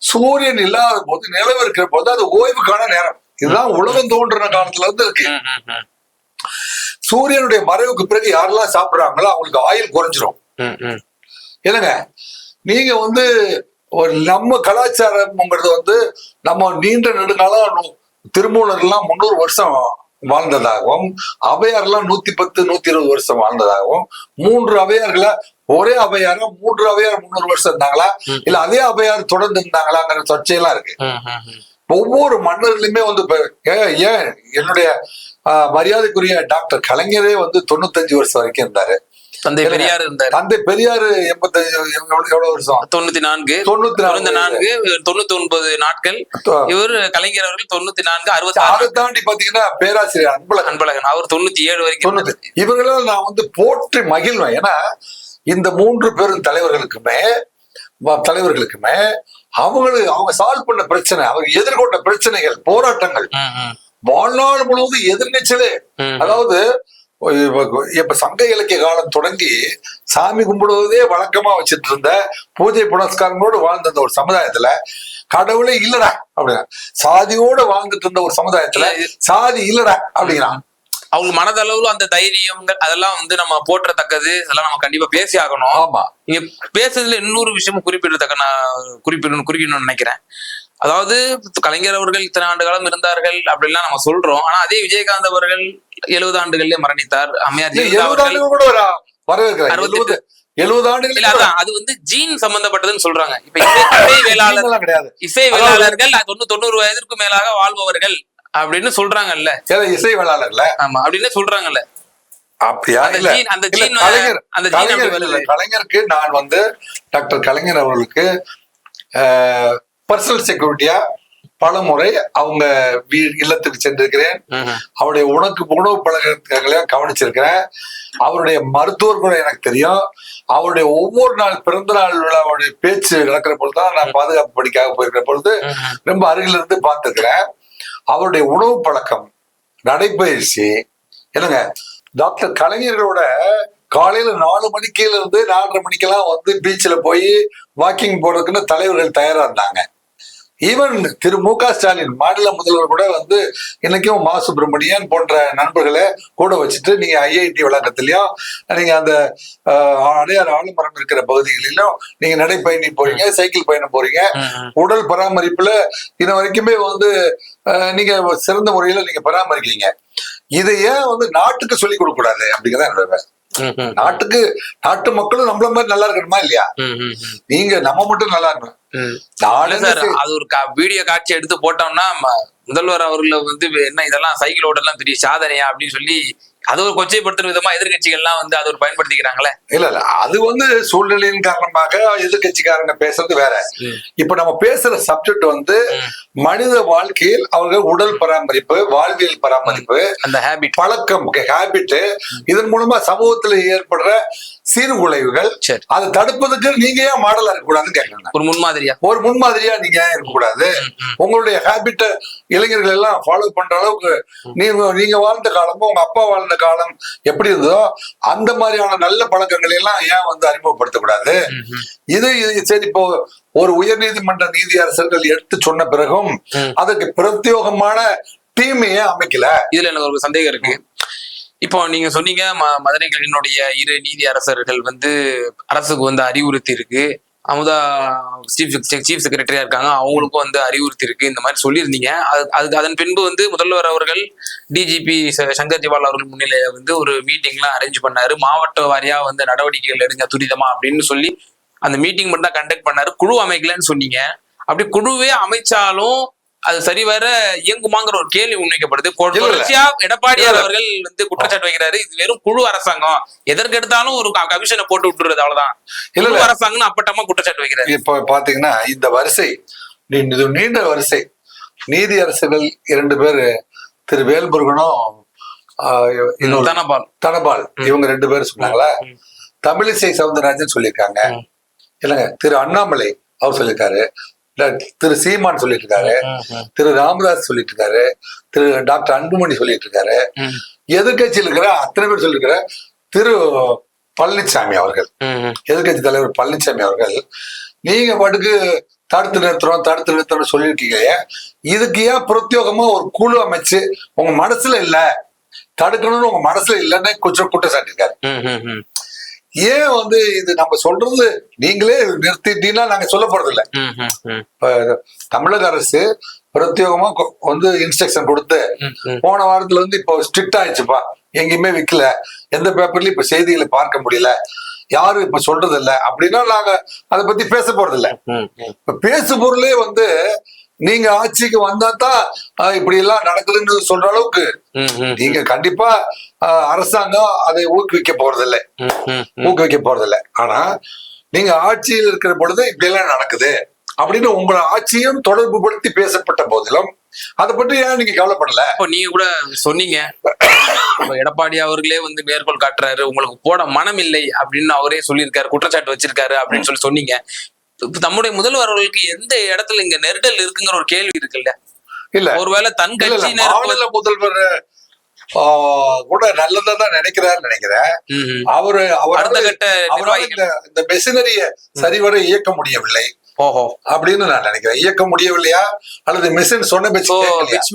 சூரியன் இல்லாத போது, நிலவு இருக்கிற போது அது ஓய்வுக்கான நேரம். இதுதான் உலகம் தோன்றின காலத்துல இருந்து இருக்கு. சூரியனுடைய மறைவுக்கு பிறகு யாரெல்லாம் சாப்பிடுறாங்களோ அவங்களுக்கு ஆயுள் குறைஞ்சிரும். என்னங்க நீங்க வந்து நம்ம கலாச்சாரம்ங்கிறது வந்து நம்ம நீண்ட நெடுங்காலம் திருமூலர்லாம் 300 வருஷம் வாழ்ந்ததாகவும், அவையாரெல்லாம் 110, 120 வருஷம் வாழ்ந்ததாகவும், 3 அவையார்களா ஒரே அவையாரா 3 அவையார் 300 வருஷம் இருந்தாங்களா இல்ல அதே அவையார் தொடர்ந்து இருந்தாங்களாங்கிற சர்ச்சையெல்லாம் இருக்கு. ஒவ்வொரு மன்னர்களுமே வந்து ஏன் என்னுடைய மரியாதைக்குரிய டாக்டர் கலைஞரே வந்து 95 வருஷம் வரைக்கும் இருந்தாரு. தந்தை பெரியார் 85 எவ்வளவு வருஷம்? 94 99 நாட்கள். இவர் கலைஞர் அவர்கள் 94 66. அதை தாண்டி பாத்தீங்கன்னா பேராசிரியர் அன்பழகன் அவர் 97 வரைக்கும். இவர்களால் நான் வந்து போற்றி மகிழ்வேன். ஏன்னா இந்த 3 பெரும் தலைவர்களுக்குமே அவங்க சால்வ் பண்ண பிரச்சனை, அவங்க எதிர்கொண்ட பிரச்சனைகள், போராட்டங்கள் வாழ்நாள் முழுவதும் எதிர்நீச்சலே. அதாவது இப்ப சங்க இலக்கிய காலம் தொடங்கி சாமி கும்பிடுவதே வழக்கமா வச்சுட்டு இருந்த, பூஜை புனஸ்காரங்களோடு வாழ்ந்த ஒரு சமுதாயத்துல கடவுளே இல்லடா அப்படின்னா, சாதியோட வாழ்ந்துட்டு இருந்த ஒரு சமுதாயத்துல சாதி இல்லடா அப்படிங்கிறான். அவங்க மனதளவுல அந்த தைரியம் அதெல்லாம் வந்து நம்ம போற்றத்தக்கது, அதெல்லாம் நம்ம கண்டிப்பா பேசி ஆகணும். ஆமா, நீங்க பேசுறதுல இன்னொரு விஷயம் குறிப்பிடத்தக்க நான் குறிக்கணும்னு நினைக்கிறேன். அதாவது கலைஞர் அவர்கள் இத்தனை ஆண்டு காலம் இருந்தார்கள் அப்படின்லாம் நம்ம சொல்றோம். ஆனா அதே விஜயகாந்த் அவர்கள் 70 ஆண்டுகள்லயே மரணித்தார். அம்மையார் ஜெயலலிதா அவர்கள் 70 ஆண்டுகள். அது வந்து ஜீன் சம்பந்தப்பட்டதுன்னு சொல்றாங்க. இப்ப இசை வேளாளர்கள் 90 வயதிற்கு மேலாக வாழ்பவர்கள் அப்படின்னு சொல்றாங்கல்ல, இசை வேளாளர்ல. ஆமா அப்படின்னு சொல்றாங்கல்ல. அப்படியா? அந்த கலைஞருக்கு நான் வந்து டாக்டர் கலைஞர் அவர்களுக்கு பர்சனல் செக்யூரிட்டியா பல முறை அவங்க இல்லத்துக்கு சென்றிருக்கிறேன். அவருடைய உணவு பழக்கங்களையும் கவனிச்சிருக்கிறேன். அவருடைய மருத்துவர் கூட எனக்கு தெரியும். அவருடைய ஒவ்வொரு நாள் பிறந்த நாள் விழாவுடைய பேச்சு நடக்கிற பொழுதுதான் நான் பாதுகாப்பு பணிக்காக போயிருக்கிற பொழுது ரொம்ப அருகில இருந்து பார்த்துக்கிறேன். அவருடைய உணவு பழக்கம், நடைபயிற்சி என்னங்க, டாக்டர் கலைஞர்களோட காலையில 4 மணிக்குல இருந்து 4:30 மணிக்கெல்லாம் வந்து பீச்சில் போய் வாக்கிங் போறதுக்குன்னு தலைவர்கள் தயாரா இருந்தாங்க. ஈவன் திரு மு.க. ஸ்டாலின் மாநில முதல்வர் கூட வந்து இன்னைக்கும் மா சுப்பிரமணியன் போன்ற நண்பர்களை கூட வச்சுட்டு நீங்க ஐஐடி வளாகத்திலையும் நீங்க அந்த அடையாறு ஆலமரம் இருக்கிற பகுதிகளிலும் நீங்க நடைப்பயணி போறீங்க, சைக்கிள் பயணம் போறீங்க. உடல் பராமரிப்புல இன்ன வரைக்குமே வந்து நீங்க சிறந்த முறையில நீங்க பராமரிக்கீங்க. இதை ஏன் வந்து நாட்டுக்கு சொல்லிக் கொடுக்க கூடாது அப்படிங்கிறத என்னோட நாட்டு மக்களும் நம்மள மாதிரி நல்லா இருக்கணுமா இல்லையா? நீங்க நம்ம மட்டும் நல்லா இருக்கணும். அது ஒரு வீடியோ காட்சி எடுத்து போட்டோம்னா முதல்வர் அவர்களை வந்து என்ன இதெல்லாம் சைக்கிள் ஓட்டெல்லாம் பெரிய சாதனையா அப்படின்னு சொல்லி அது ஒரு கொச்சைப்படுத்துற விதமா எதிர்கட்சிகள்லாம் வந்து அது ஒரு பயன்படுத்திக்கிறாங்களே. இல்ல அது வந்து சூழ்நிலையின் காரணமாக எதிர்கட்சிக்காரங்க பேசுறது வேற. இப்ப நம்ம பேசுற சப்ஜெக்ட் வந்து மனித வாழ்க்கையில் அவர்கள் உடல் பராமரிப்பு, வாழ்வியல் பராமரிப்பு, அந்த ஹேபிட், பழக்கம், ஹேபிட், இதன் மூலமா சமூகத்துல ஏற்படுற சீர்குலைவுகள், அதை தடுப்பதற்கு நீங்க ஏன் மாடலா இருக்கக்கூடாதுன்னு கேட்கறாங்க. ஒரு முன்மாதிரியா நீங்க ஏன் இருக்கக்கூடாது? உங்களுடைய ஹேபிட்ட இளைஞர்கள் எல்லாம் ஃபாலோ பண்ற அளவுக்கு நீங்க வாழ்ந்த காலமும் உங்க அப்பா வாழ்ந்த காலம் எப்படி இருந்ததோ அந்த மாதிரியான நல்ல பழக்கங்களை எல்லாம் ஏன் வந்து அறிமுகப்படுத்தக்கூடாது? இது சரி, இப்போ ஒரு உயர்நீதிமன்ற நீதியரசர்கள் எடுத்து சொன்ன பிறகும் அதுக்கு பிரத்யோகமான டீமையே அமைக்கல. இதுல எனக்கு ஒரு சந்தேகம் இருக்கு. இப்போ நீங்க சொன்னீங்க மதுரை கிளையினுடைய 2 நீதி அரசர்கள் வந்து அரசுக்கு வந்து அறிவுறுத்தி இருக்கு, அமுதா சீஃப் செக்ரட்டரியா இருக்காங்க, அவங்களுக்கும் வந்து அறிவுறுத்தி இருக்கு, இந்த மாதிரி சொல்லியிருந்தீங்க. அதன் பின்பு வந்து முதல்வர் அவர்கள் டிஜிபி சங்கர் ஜிவால் அவர்கள் முன்னிலையில வந்து ஒரு மீட்டிங்லாம் அரேஞ்ச் பண்ணாரு. மாவட்ட வாரியா வந்து நடவடிக்கைகள் எடுங்க துரிதமா அப்படின்னு சொல்லி அந்த மீட்டிங் மட்டும் தான் கண்டக்ட் பண்ணாரு. குழு அமைக்கலன்னு சொன்னீங்க. அப்படி குழுவே அமைச்சாலும் அது சரிவர இயங்குமாங்கிற ஒரு கேள்வி முன்வைக்கப்படுது. தொடர்ச்சியா எடப்பாடியார் அவர்கள் வந்து குற்றச்சாட்டு வைக்கிறாரு, இது வெறும் குழு அரசாங்கம், எதற்கு எடுத்தாலும் ஒரு கமிஷனை போட்டு விட்டுறது, அவ்வளவுதான். குழு அரசாங்கம் அப்பட்டமா குற்றச்சாட்டு வைக்கிறாரு. இப்ப பாத்தீங்கன்னா இந்த வரிசை நீண்ட வரிசை நீதி அரசர்கள் 2 பேரு, திரு வேல்முருகனும் தனபால், இவங்க 2 பேரும் சொன்னாங்களா. தமிழிசை சவுந்தரராஜன் சொல்லியிருக்காங்க இல்லைங்க, திரு அண்ணாமலை அவர் சொல்லியிருக்காரு, திரு சீமான் சொல்லிட்டு இருக்காரு, திரு ராமதாஸ் சொல்லிட்டு இருக்காரு, திரு டாக்டர் அன்புமணி சொல்லிட்டு இருக்காரு, எதிர்கட்சியில் இருக்கிற அத்தனை பேர் சொல்லிருக்கிற திரு பழனிசாமி அவர்கள், எதிர்கட்சி தலைவர் பழனிசாமி அவர்கள், நீங்க பாட்டுக்கு தடுத்து நிறுத்துறோம் சொல்லிருக்கீங்க. இதுக்கு ஏன் பிரத்யோகமா ஒரு குழு அமைச்சு உங்க மனசுல இல்ல, தடுக்கணும்னு உங்க மனசுல இல்லன்னு கொஞ்சம் குற்றச்சாட்டிருக்காரு. ஏன் வந்து இது நம்ம சொல்றது நீங்களே நிறுத்திட்டீங்கன்னா நாங்க சொல்ல போறது இல்ல. தமிழக அரசு பிரத்யேகமா வந்து இன்ஸ்ட்ரக்ஷன் கொடுத்து போன வாரத்துல வந்து இப்போ ஸ்ட்ரிக்ட் ஆயிடுச்சுப்பா, எங்கேயுமே விக்கல, எந்த பேப்பர்லயும் இப்ப செய்திகளை பார்க்க முடியல, யாரும் இப்ப சொல்றது இல்ல அப்படின்னா நாங்க அதை பத்தி பேச போறது இல்ல. இப்ப பேசு பொருளே வந்து நீங்க ஆட்சிக்கு வந்தா தான் இப்படி எல்லாம் நடக்குதுன்னு சொல்ற அளவுக்கு நீங்க கண்டிப்பா அரசாங்கம் அதை ஊக்குவிக்க போறதில்லை. ஆனா நீங்க ஆட்சியில் இருக்கிற பொழுது இப்படி எல்லாம் நடக்குது அப்படின்னு உங்களை ஆட்சியும் தொடர்பு படுத்தி பேசப்பட்ட போதிலும் அதை பற்றி ஏன் நீங்க கவலைப்படல? இப்போ நீங்க கூட சொன்னீங்க, எடப்பாடி அவர்களே வந்து மேற்கோள் காட்டுறாரு, உங்களுக்கு போட மனம் இல்லை அப்படின்னு அவரே சொல்லியிருக்காரு, குற்றச்சாட்டு வச்சிருக்காரு அப்படின்னு சொன்னீங்க. நம்முடைய முதல்வர் அவர்களுக்கு எந்த இடத்துல இங்க நெருடல் இருக்குங்கிற ஒரு கேள்வி இருக்குல்ல? இல்ல, ஒருவேளை தன் கட்சியினர் முதல்வர் கூட நல்லதா தான் நினைக்கிறேன். அவரு இந்த மெஷினரிய சரிவர இயக்க முடியவில்லை அப்படின்னு நான் நினைக்கிறேன். இயக்க முடியவில்லையா அல்லது மிஷின் சொன்ன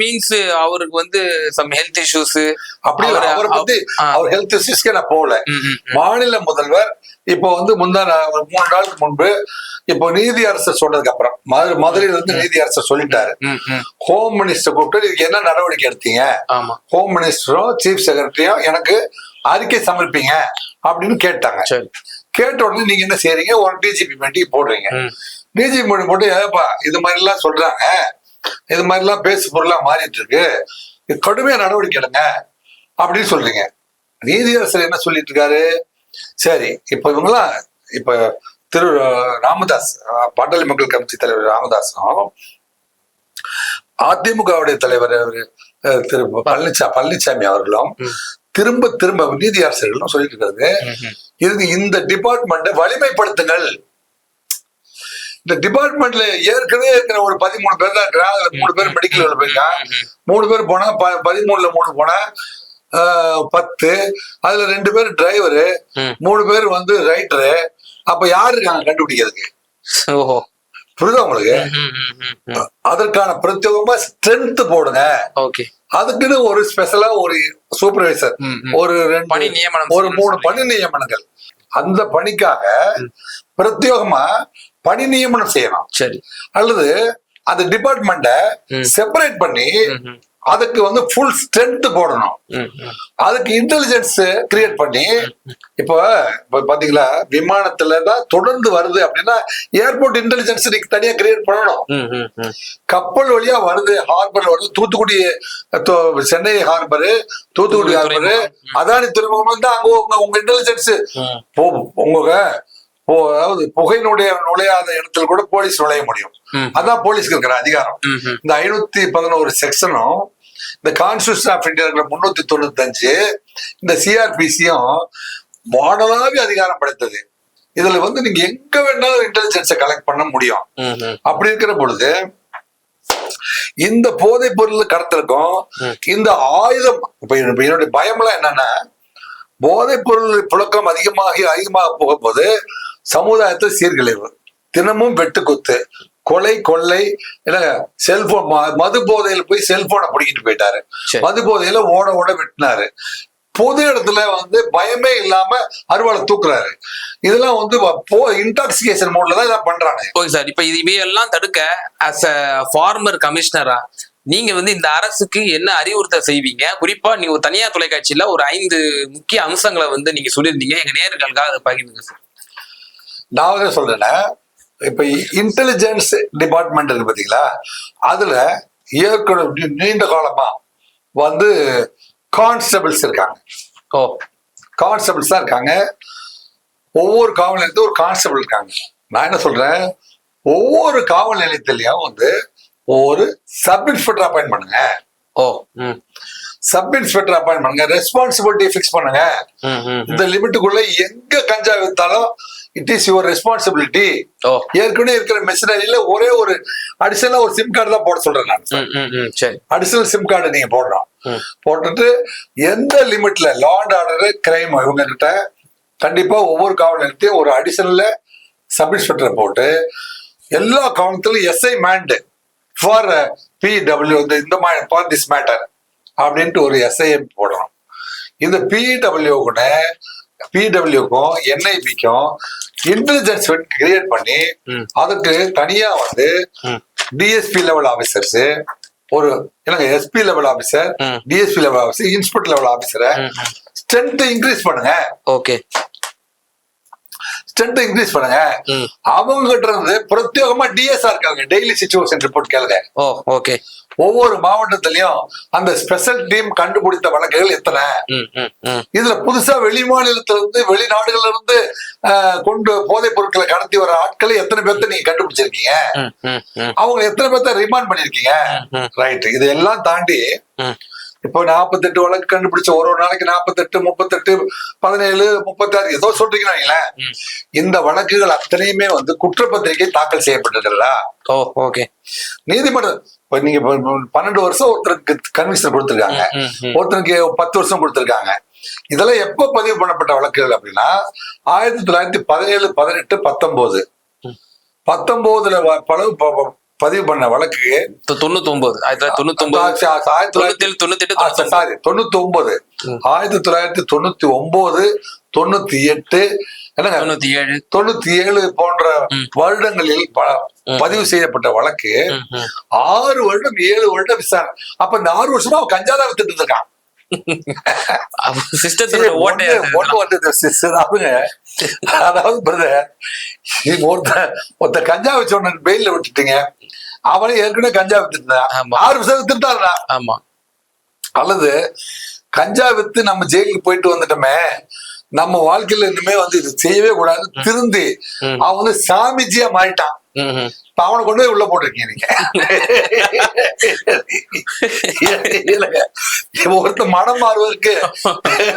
மீன்ஸ் அவருக்கு வந்து சம் ஹெல்த் இஷ்யூஸ் அப்படி அவரை பத்தி அவர் ஹெல்த் இஷ்யூஸ்க்கே நான் போகல. மாநில முதல்வர் இப்போ வந்து 3 நாளுக்கு முன்பு இப்போ நீதி அரசர் சொன்னதுக்கு அப்புறம் மதுரையில இருந்து நீதி அரசர் சொல்லிட்டாரு, ஹோம் மினிஸ்டர் கூப்பிட்டு இதுக்கு என்ன நடவடிக்கை எடுத்தீங்க, ஹோம் மினிஸ்டரும் சீஃப் செக்ரட்டரியும் எனக்கு அறிக்கை சமர்ப்பீங்க அப்படின்னு கேட்டாங்க. கேட்ட உடனே நீங்க என்ன செய்றீங்க, ஒரு டிஜிபி மீட்டிங் போடுறீங்க. டிஜிபி மீட்டிங் போட்டு ஏப்பா இது மாதிரி எல்லாம் சொல்றாங்க, இது மாதிரி எல்லாம் பேசு பொருளா மாறிட்டு இருக்கு, கடுமையா நடவடிக்கை எடுங்க அப்படின்னு சொல்றீங்க. நீதியரசர் என்ன சொல்லிட்டு இருக்காரு, சரி இப்ப இவங்கெல்லாம் இப்ப திரு ராமதாஸ், பாட்டாளி மக்கள் கட்சி தலைவர் ராமதாஸும் அதிமுகவுடைய தலைவர் திரு பழனிசாமி அவர்களும் திரும்ப திரும்ப நீதியரசர்களும் சொல்லிட்டு இருக்கிறது, இந்த டிபார்ட்மெண்ட்டை வலிமைப்படுத்துங்கள். இந்த டிபார்ட்மெண்ட்ல ஏற்கனவே இருக்கிற ஒரு 13 பேர் தான் இருக்கிறாங்க. 3 பேர் மெடிக்கல் போயிருக்காங்க, 3 பேர் போனா 13ல 3 போனா 10, அதுல 2 பேர் டிரைவரு, 3 பேர் வந்து ரைட்டரு. அப்ப யாரு இருக்காங்க கண்டுபிடிக்கிறதுக்கு? புரியுதா உங்களுக்கு? அதற்கான பிரத்யேகமா ஸ்ட்ரென்த் போடுங்க. அதுக்குன்னு ஒரு ஸ்பெஷலா ஒரு சூப்பர்வைசர், ஒரு 3 பணி நியமனங்கள், அந்த பணிக்காக பிரத்யேகமா பணி நியமனம் செய்யணும். சரி, அல்லது அந்த டிபார்ட்மெண்ட்டை செப்பரேட் பண்ணி அதுக்கு வந்து ஃபுல் ஸ்ட்ரென்த் போடணும். அதுக்கு இன்டெலிஜென்ஸ் கிரியேட் பண்ணி, இப்போ பாத்தீங்களா விமானத்துல தான் தொடர்ந்து வருது அப்படின்னா ஏர்போர்ட் இன்டெலிஜென்ஸ் நீங்க தனியா கிரியேட் பண்ணணும். கப்பல் வழியா வருது, ஹார்பர் வருது, தூத்துக்குடி சென்னை ஹார்பரு, தூத்துக்குடி ஹார்பரு, அதானி துறைமுகம் தான் அங்க உங்க இன்டெலிஜென்ஸ் உங்க அதாவது நுழையாத இடத்துல கூட போலீஸ் நுழைய முடியும். அதான் போலீஸ்க்கு இருக்கிற அதிகாரம். இந்த 511 செக்ஷனும் இந்த கான்ஸ்டிடியூஷன் ஆஃப் இந்தியா 395 இந்த சிஆர்பிசியும் மாடலாவே அதிகாரம் படைத்தது. இதுல வந்து நீங்க எங்க வேணாலும் இன்டெலிஜென்ஸை கலெக்ட் பண்ண முடியும். அப்படி இருக்கிற பொழுது இந்த போதைப் பொருள் கடத்தலுக்கும் இந்த ஆயுதம், இப்ப என்னுடைய பயம்லாம் என்னன்னா, போதைப் பொருள் புழக்கம் அதிகமாக போகும்போது சமுதாயத்தை சீர்குலைவு, தினமும் வெட்டுக்குத்து, கொலை கொள்ளை, செல்போன், மது போதையில போய் செல்போனை பிடிக்கிட்டு போயிட்டாரு, மது போதையில ஓட வெட்டினாரு, பொது இடத்துல வந்து பயமே இல்லாம அருவாளை தூக்குறாரு. இதெல்லாம் வந்து இன்டாக்சிகேஷன் மோட்ல தான் இதான் பண்றாங்க. ஓகே சார், இப்ப இவையெல்லாம் தடுக்க அஸ் அ ஃபார்மர் கமிஷனரா நீங்க வந்து இந்த அரசுக்கு என்ன அறிவுறுத்தல் செய்வீங்க? குறிப்பா நீங்க ஒரு தனியார் தொலைக்காட்சியில ஒரு 5 முக்கிய அம்சங்களை வந்து நீங்க சொல்லியிருந்தீங்க, எங்க நேயர்களுக்காக அதை பகிர்ந்துங்க சார். நான் சொல்றேன்னா, இப்ப இன்டெலிஜென்ஸ் டிபார்ட்மெண்ட் இருக்கு பாத்தீங்களா, அதுல ஏற்கனவே நீண்ட காலமா வந்து கான்ஸ்டபிள்ஸ் இருக்காங்க. கான்ஸ்டபிள்ஸ் தான் இருக்காங்க. ஒவ்வொரு காவல் நிலையத்தையும் ஒரு கான்ஸ்டபிள் இருக்காங்க. நான் என்ன சொல்றேன், ஒவ்வொரு காவல் நிலையத்திலையும் வந்து ஒரு சப் இன்ஸ்பெக்டர் அப்பாயிண்ட் பண்ணுங்க. சப் இன்ஸ்பெக்டர் அப்பாயிண்ட் பண்ணுங்க. ரெஸ்பான்சிபிலிட்டி பிக்ஸ் பண்ணுங்க. இந்த லிமிட்டுக்குள்ள எங்க கஞ்சா வித்தாலும் இட் இஸ் யுவர் ரெஸ்பான்சிபிலிட்டி. ஏற்கனவே இருக்கிற மெஷினரியில ஒரே ஒரு அடிஷனலா ஒரு சிம் கார்டு தான் போட சொல்றேன் நான். அடிஷனல் சிம் கார்டு நீங்க போடுறோம். போட்டுட்டு எந்த லிமிட்ல லா அண்ட் ஆர்டர் கிரைம் இவங்க கிட்ட கண்டிப்பா ஒவ்வொரு காவல் நிலையத்தையும் ஒரு அடிஷனல்ல சப் இன்ஸ்பெக்டர் போட்டு எல்லா காவலத்திலும் எஸ்ஐ மேண்ட் ஃபார் பிடபிள்யூ இந்த ஃபார் திஸ் மேட்டர் அப்படின்ட்டு ஒரு எஸ்ஐஎம் போடணும். இந்த பிடபிள்யூக்கும் என்ஐபிக்கும் இன்டெலிஜென்ஸ் கிரியேட் பண்ணி அதுக்கு தனியா வந்து டிஎஸ்பி லெவல் ஆபீசர்ஸ், ஒரு SP level officer, DSP level officer, inspector level ஆபீசரை ஸ்ட்ரென்த் இன்க்ரீஸ் பண்ணுங்க. ஓகே, ஸ்ட்ரென்த் இன்க்ரீஸ் பண்ணுங்க. அவங்க கிட்ட இருந்து பிரத்யேகமா டிஎஸ்ஆர் இருக்காங்க, டெய்லி சிச்சுவேஷன் ரிப்போர்ட் கேளுங்க. ஓகே, ஒவ்வொரு மாவட்டத்திலையும் அந்த ஸ்பெஷல் டீம் கண்டுபிடித்த வழக்குகள் எத்தனை, இதுல புதுசா வெளி மாநிலத்திலிருந்து வெளிநாடுகள்ல இருந்து கொண்டு போதைப் பொருட்களை கடத்தி வர ஆட்களை எத்தனை பேர்த்த நீங்க கண்டுபிடிச்சிருக்கீங்க, அவங்க எத்தனை பேர்த்த ரிமாண்ட் பண்ணிருக்கீங்க. ரைட், இதெல்லாம் தாண்டி இப்போ 48 வழக்கு கண்டுபிடிச்ச, ஒரு நாளைக்கு 48, 38, 17, 36 ஏதோ சொல்றீங்கன்னா, இந்த வழக்குகள் அத்தனையுமே வந்து குற்றப்பத்திரிகை தாக்கல் செய்யப்பட்டிருக்கிறதா? ஓகே, நீதிமன்றம் இப்ப நீங்க 12 வருஷம் ஒருத்தருக்கு கன்விக்ஷன் கொடுத்திருக்காங்க, ஒருத்தருக்கு 10 வருஷம் கொடுத்திருக்காங்க. இதெல்லாம் எப்ப பதிவு பண்ணப்பட்ட வழக்குகள் அப்படின்னா 1917, 18, 19. 19ல பதிவு பண்ண வழக்கு 99, 1999, 1999, 1999, 97 போன்ற வருடங்களில் பதிவு செய்யப்பட்ட வழக்கு 6 வருடம் 7 வருடம் விசாரணை. அப்ப இந்த 6 வருஷமா அவன் கஞ்சாதான் வித்துட்டு இருக்கான். அதாவது ஒருத்த கஞ்சா வச்ச பெயில விட்டுட்டீங்க, அவனே ஏற்கனவே கஞ்சா வித்துட்டு 6 வருஷம் வித்துட்டாருனா. ஆமா, அல்லது கஞ்சா வித்து நம்ம ஜெயிலுக்கு போயிட்டு வந்துட்டோமே, நம்ம வாழ்க்கையில இனிமே வந்து இது செய்யவே கூடாது திருந்தி அவன் வந்து சாமிஜியா மாறிட்டான். இப்ப அவனை கொண்டு போய் உள்ள போட்டிருக்கீங்க நீங்க. ஒருத்த மனம் மாறுவதற்கு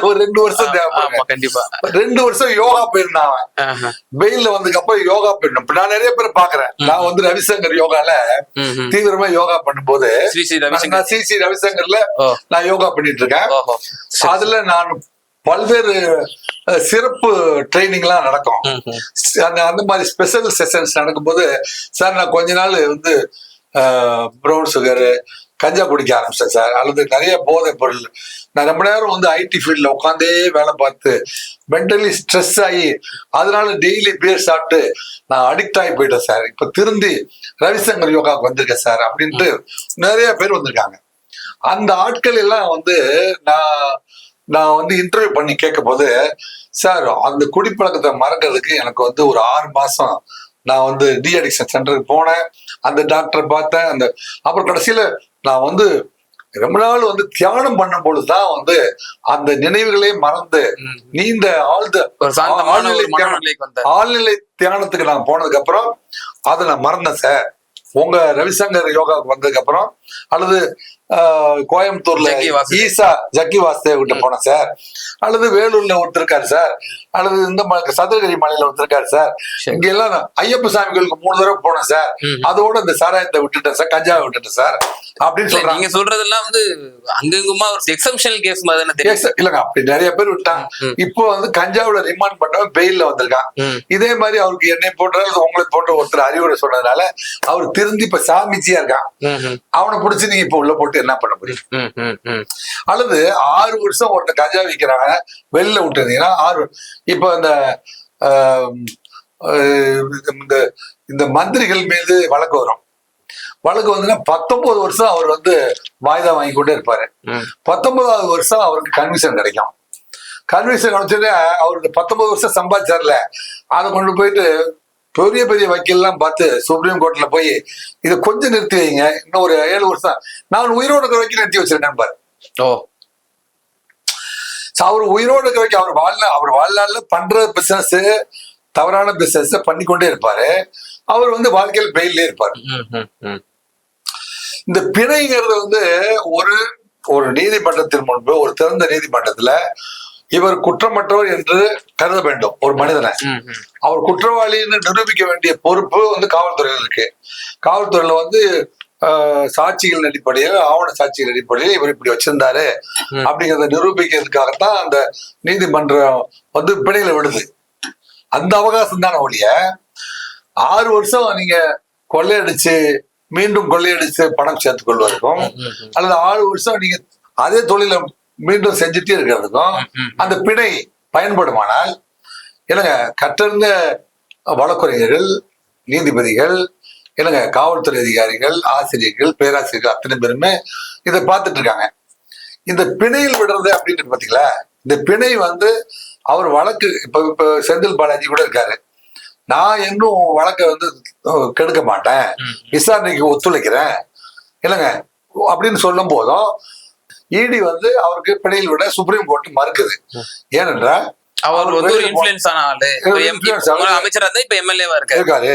ஒரு 2 வருஷம் தேவைப்படுங்க. கண்டிப்பா 2 வருஷம் யோகா போயிருந்தான் அவன். வெயில்ல வந்ததுக்கு அப்புறம் யோகா போயிடணும். இப்ப நான் நிறைய பேர் பாக்குறேன். நான் வந்து ரவிசங்கர் யோகால தீவிரமா யோகா பண்ணும்போது சிசி ரவிசங்கர்ல நான் யோகா பண்ணிட்டு இருக்கேன். அதுல நான் பல்வேறு சிறப்பு ட்ரைனிங் எல்லாம் நடக்கும். அந்த மாதிரி ஸ்பெஷல் செஷன்ஸ் நடக்கும்போது சார் நான் கொஞ்ச நாள் வந்து ப்ரௌன் சுகர் கஞ்சா குடிக்க ஆரம்பிச்சேன் சார், அல்லது நிறைய போதை பொருள், நான் ரொம்ப நேரம் வந்து ஐடி ஃபீல்ட்ல உட்காந்தே வேலை பார்த்து மென்டலி ஸ்ட்ரெஸ் ஆகி அதனால டெய்லி பியர் சாப்பிட்டு நான் அடிக்ட் ஆகி போயிட்டேன் சார், இப்ப திருந்தி ரவிசங்கர் யோகாவுக்கு வந்திருக்கேன் சார் அப்படின்ட்டு நிறைய பேர் வந்திருக்காங்க. அந்த ஆட்கள் எல்லாம் வந்து நான் வந்து இன்டர்வியூ பண்ணி கேட்கும் போது சார் அந்த குடிப்பழக்கத்தை மறக்கிறதுக்கு எனக்கு வந்து ஒரு 6 மாசம் நான் வந்து டி அடிக்ஷன் சென்டருக்கு போனேன், அந்த டாக்டரை பார்த்தேன், அப்புறம் கடைசியில நான் வந்து ரொம்ப நாள் வந்து தியானம் பண்ணும் பொழுதுதான் வந்து அந்த நினைவுகளே மறந்து நீண்ட ஆழ்நிலை தியானத்துக்கு நான் போனதுக்கு அப்புறம் அதை நான் மறந்தேன் சார். உங்க ரவிசங்கர் யோகாவுக்கு வந்ததுக்கு அப்புறம் அல்லது கோயம்புத்தூர்ல ஈசா ஜக்கி வாசுதேவ் கிட்ட போனேன் சார், அல்லது வேலூர்ல ஒருத்தர் இருக்காரு சார், அல்லது இந்த சதுரகிரி மலையில ஒருத்தர் இருக்காரு சார், இங்க எல்லாம் ஐயப்ப சாமி கோயிலுக்கு 3 தடவை போனேன் சார், அதோட இந்த சாராயத்தை விட்டுட்டேன் சார், கஞ்சாவை விட்டுட்டேன் சார் அப்படின்னு சொல்றாங்க. நீங்க சொல்றதெல்லாம் வந்து அங்கங்குமா ஒரு எக்ஸப்ஷனல் கேஸ் மாதிரி இல்லங்க, அப்படி நிறைய பேர் விட்டாங்க. இப்போ வந்து கஞ்சாவுல ரிமாண்ட் பண்ணவன் பெயில்ல வந்திருக்கான். இதே மாதிரி அவருக்கு என்னை போன்ற உங்களை போன்ற ஒருத்தர் அறிவுரை சொன்னதுனால அவர் திருந்தி இப்ப சாமிச்சியா இருக்கான். அவனை பிடிச்சி நீங்க இப்ப உள்ள போட்டு என்ன பண்ண முடியும்? அல்லது 6 வருஷம் ஒருத்தர் கஞ்சா விற்கிறாங்க வெளில விட்டுருந்தீங்கன்னா 6 இப்ப இந்த மந்திரிகள் மீது வழக்கு வரும். வழக்கு வந்து 19 வருஷம் அவர் வந்து வாய்தா வாங்கி கொண்டே இருப்பாரு. 19வது வருஷம் அவருக்கு கன்விஷன் கிடைக்கும். கன்விஷன் கிடைச்சோடனே அவருக்கு 19 வருஷம் சம்பாதிச்சார்ல அதை கொண்டு போயிட்டு பெரிய பெரிய வக்கீல்லாம் பார்த்து சுப்ரீம் கோர்ட்ல போய் இதை கொஞ்சம் நிறுத்தி வைங்க, இன்னும் ஒரு 7 வருஷம் நான் உயிரோடு இருக்கிற வரைக்கும் நிறுத்தி வச்சிருக்கேன் பாரு. அவர் உயிரோடு இருக்கிற வரைக்கும் அவர் வாழ்நாள்ல பண்ற பிசினஸ் தவறான பிசினஸ் பண்ணிக்கொண்டே இருப்பாரு. அவர் வந்து வாழ்க்கையில் பெயிலே இருப்பாரு. இந்த பிணைங்கிறது வந்து ஒரு நீதிமன்றத்தின் முன்பு ஒரு திறந்த நீதிமன்றத்துல இவர் குற்றமற்றவர் என்று கருத வேண்டும் ஒரு மனிதனை. அவர் குற்றவாளின்னு நிரூபிக்க வேண்டிய பொறுப்பு வந்து காவல்துறையில் இருக்கு. காவல்துறையில வந்து சாட்சிகள் அடிப்படையில் ஆவண சாட்சிகள் அடிப்படையில் இவர் இப்படி வச்சிருந்தாரு அப்படிங்கிறத நிரூபிக்கிறதுக்காகத்தான் அந்த நீதிமன்றம் வந்து பிணையில விடுது. அந்த அவகாசம் தானே ஒழிய 6 வருஷம் நீங்க கொள்ளையடிச்சு மீண்டும் கொள்ளையடிச்சு பணம் சேர்த்துக் கொள்வதற்கும் அல்லது 6 வருஷம் நீங்க அதே தொழில மீண்டும் செஞ்சுட்டே இருக்கிறதுக்கும் அந்த பிணை பயன்படுமானால் இல்லைங்க, கற்றிருந்த வழக்கறிஞர்கள், நீதிபதிகள், இல்லைங்க காவல்துறை அதிகாரிகள், ஆசிரியர்கள், பேராசிரியர்கள் அத்தனை பேருமே இதை பார்த்துட்டு இருக்காங்க. இந்த பிணையில் விடுறது அப்படின்னு பாத்தீங்களா, இந்த பிணை வந்து அவர் வழக்கு இப்ப செந்தில் பாலாஜி கூட இருக்காரு, நான் இன்னும் வழக்கை வந்து கெடுக்க மாட்டேன், விசாரணைக்கு ஒத்துழைக்கிறேன் இல்லைங்க அப்படின்னு சொல்லும் போதும் இடி வந்து அவருக்கு பிணையில் விட சுப்ரீம் கோர்ட் மறுக்குது. ஏனென்றால் அவர் வந்து ஒரு இன்ஃப்ளூயன்ஸான ஆளு, அமைச்சரா இருந்தா இப்ப எம்எல்ஏவா இருக்காரு.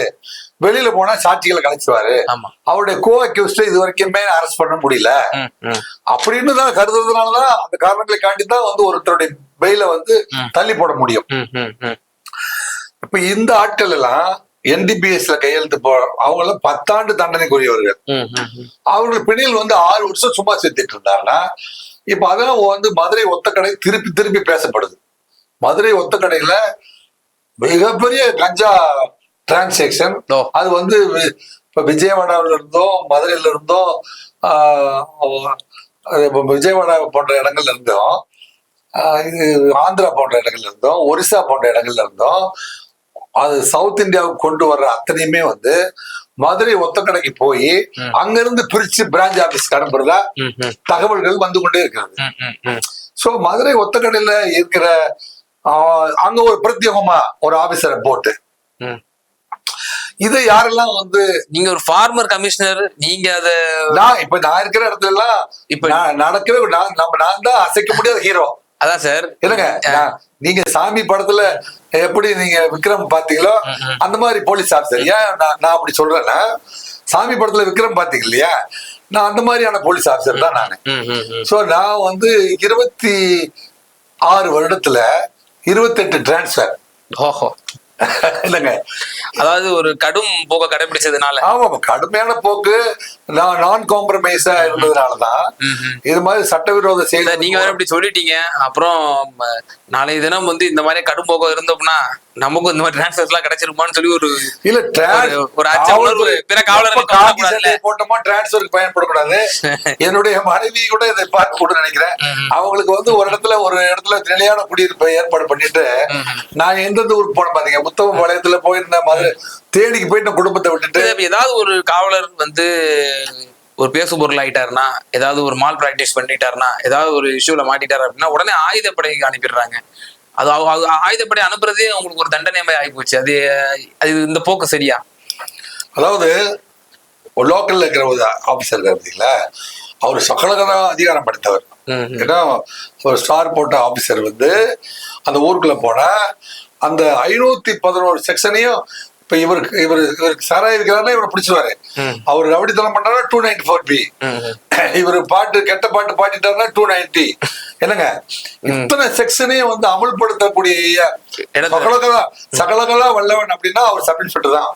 வெளியில போனா சாட்சிகளை கலைச்சுவாரு. அவருடைய கோ அக்யூஸ்ட் இது வரைக்குமே அரெஸ்ட் பண்ண முடியல அப்படின்னு தான் கருதுறதுனாலதான் அந்த காரணங்களை காட்டிதான் வந்து ஒருத்தருடைய பெயில வந்து தள்ளி போட முடியும். இப்ப இந்த ஆட்கள் எல்லாம் NDPSல கையெழுத்து அவங்க எல்லாம் 10 ஆண்டு தண்டனைக்குரியவர்கள். அவர்கள் பிணையில் வந்து 6 வருஷம் சும்மா சேர்த்துட்டு இருந்தாங்கன்னா இப்ப அதெல்லாம் வந்து மதுரை ஒத்தக்கடை திருப்பி பேசப்படுது. மதுரை ஒத்தக்கடையில மிகப்பெரிய கஞ்சா டிரான்சாக்சன் அது வந்து இப்ப விஜயவாடாவில இருந்தோம், மதுரையில இருந்தோம், விஜயவாடா போன்ற இடங்கள்ல இருந்தோம், இது ஆந்திரா போன்ற இடங்கள்ல இருந்தோம், ஒரிசா போன்ற இடங்கள்ல இருந்தோம், அது சவுத் இந்தியாவுக்கு கொண்டு வர்ற அத்தனையுமே வந்து மதுரை ஒத்தக்கடைக்கு போய் அங்கிருந்து பிரிச்சு பிரான்ச் ஆபீஸ் அனுப்புறதா தகவல்கள் வந்து கொண்டே இருக்கிறது. சோ மதுரை ஒத்தக்கடையில இருக்கிற அங்க ஒரு பிரத்யேகமா ஒரு ஆபீசரை போட்டு இதை யாரெல்லாம் வந்து நீங்க ஒரு ஃபார்மர் கமிஷனர், நீங்க அதை நான் இருக்கிற இடத்துல எல்லாம் இப்ப நடக்கவே நான் தான் அசைக்க முடியாத ஹீரோ. அதான் சார். என்னங்க நீங்க சாமி படத்துல எப்படி நீங்க விக்ரம் பாத்தீங்களோ அந்த மாதிரி போலீஸ் ஆபீசர். ஏன் நான் அப்படி சொல்றேன்னா, சாமி படத்துல விக்ரம் பாத்தீங்க இல்லையா, நான் அந்த மாதிரியான போலீஸ் ஆபீசர் தான் நானு. சோ நான் வந்து 26 வருடத்துல 28 டிரான்ஸ்பர். ஓஹோ. இல்லங்க, அதாவது ஒரு கடும் போக்க கடைபிடிச்சதுனால. ஆமா, கடுமையான போக்கு, நான் காம்ப்ரமைஸா இருந்ததுனாலதான் இது மாதிரி சட்டவிரோத செயல். நீங்க வேற இப்படி சொல்லிட்டீங்க. அப்புறம் நாளைய தினம் வந்து இந்த மாதிரி கடும் போக்கம் இருந்தோம்னா நமக்கும் இந்த மாதிரி டிரான்ஸ்ஃபர்ஸ் எல்லாம் கிடைச்சிருமான்னு சொல்லி ஒரு இல்ல ஒரு அச்ச உணர்வு பிற காவலர்கள் போட்டோமா டிரான்ஸ்ஃபருக்கு பயன்படக்கூடாது. என்னுடைய மனைவி கூட இதை பார்க்க கூட நினைக்கிறேன். அவங்களுக்கு வந்து ஒரு இடத்துல நிலையான குடியிருப்பை ஏற்பாடு பண்ணிட்டு, நான் எந்தெந்த ஊருக்கு போன பாத்தீங்க, உத்தம பாளையத்துல போயிருந்த மாதிரி தேடிக்கு போயிட்டு குடும்பத்தை விட்டுட்டு. ஏதாவது ஒரு காவலர் வந்து ஒரு பேசு பொருள் ஆயிட்டாருன்னா, ஏதாவது ஒரு மால் பிராக்டிஸ் பண்ணிட்டாருன்னா, ஏதாவது ஒரு இஷ்யூல மாட்டிட்டாரு அப்படின்னா உடனே ஆயுதப்படைக்கு அனுப்பிடுறாங்க. அது ஆயுதப்படை அனுப்புறதே உங்களுக்கு ஒரு தண்டனை மாதிரி ஆகி போச்சு. அது இந்த போக்கு சரியா? அதாவது லோக்கல்ல இருக்கிற ஒரு ஆபீசர் இருந்தீங்களா, அவர் சகலகன அதிகாரம் படைத்தவர். ஏன்னா ஒரு ஸ்டார் போட்ட ஆபீசர் வந்து அந்த ஊருக்குள்ள போனா அந்த 511 செக்ஷனையும், இப்ப இவருக்கு சாராய இருக்கிறாருன்னா இவரை பிடிச்சிருவாரு. அவர் ரவுடித்தனம் பண்ணாருன்னா 294B. இவரு கெட்ட பாட்டு பாடிட்டாருன்னா 290. என்னங்க, இத்தனை செக்ஷனையும் வந்து அமல்படுத்தக்கூடிய சகலகலா வல்லவன் அப்படின்னா அவர் சப் இன்ஸ்பெக்டர் தான்.